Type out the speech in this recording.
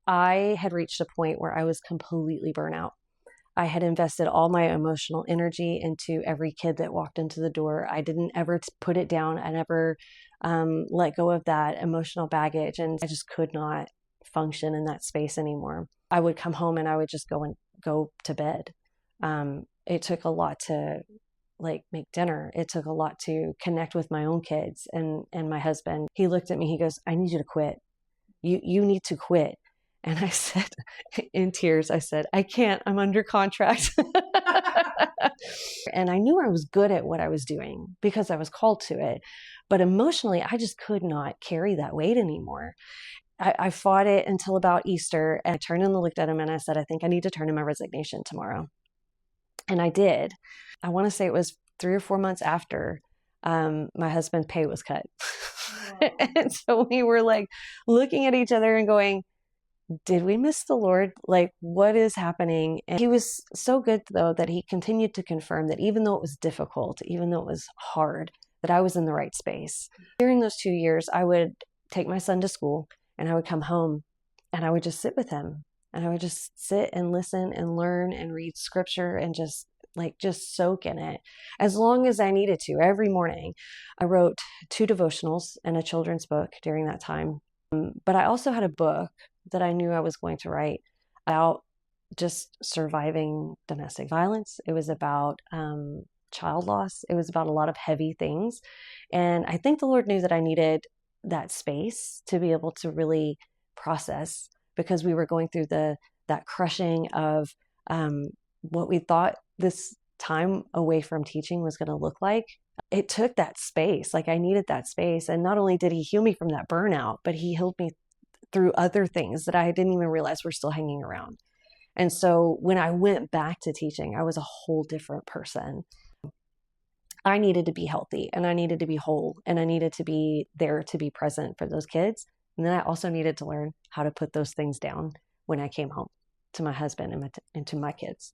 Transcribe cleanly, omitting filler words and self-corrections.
I had reached a point where I was completely burnt out. I had invested all my emotional energy into every kid that walked into the door. I didn't ever put it down. I never let go of that emotional baggage. And I just could not function in that space anymore. I would come home and I would just go to bed. It took a lot to like make dinner. It took a lot to connect with my own kids and my husband. He looked at me, he goes, "I need you to quit. You need to quit." And I said, in tears, I said, "I can't, I'm under contract." And I knew I was good at what I was doing because I was called to it. But emotionally, I just could not carry that weight anymore. I fought it until about Easter, and I turned and looked at him and I said, "I think I need to turn in my resignation tomorrow." And I did. I want to say it was 3 or 4 months after my husband's pay was cut. Wow. And so we were like looking at each other and going, did we miss the Lord? Like, what is happening? And he was so good, though, that he continued to confirm that even though it was difficult, even though it was hard, that I was in the right space. During those 2 years, I would take my son to school and I would come home and I would just sit with him. And I would just sit and listen and learn and read scripture and just soak in it as long as I needed to every morning. I wrote 2 devotionals and a children's book during that time. But I also had a book that I knew I was going to write about just surviving domestic violence. It was about child loss. It was about a lot of heavy things. And I think the Lord knew that I needed that space to be able to really process, because we were going through that crushing of what we thought this time away from teaching was going to look like. It took that space. Like, I needed that space. And not only did he heal me from that burnout, but he healed me through other things that I didn't even realize were still hanging around. And so when I went back to teaching, I was a whole different person. I needed to be healthy and I needed to be whole and I needed to be there to be present for those kids. And then I also needed to learn how to put those things down when I came home to my husband and to my kids.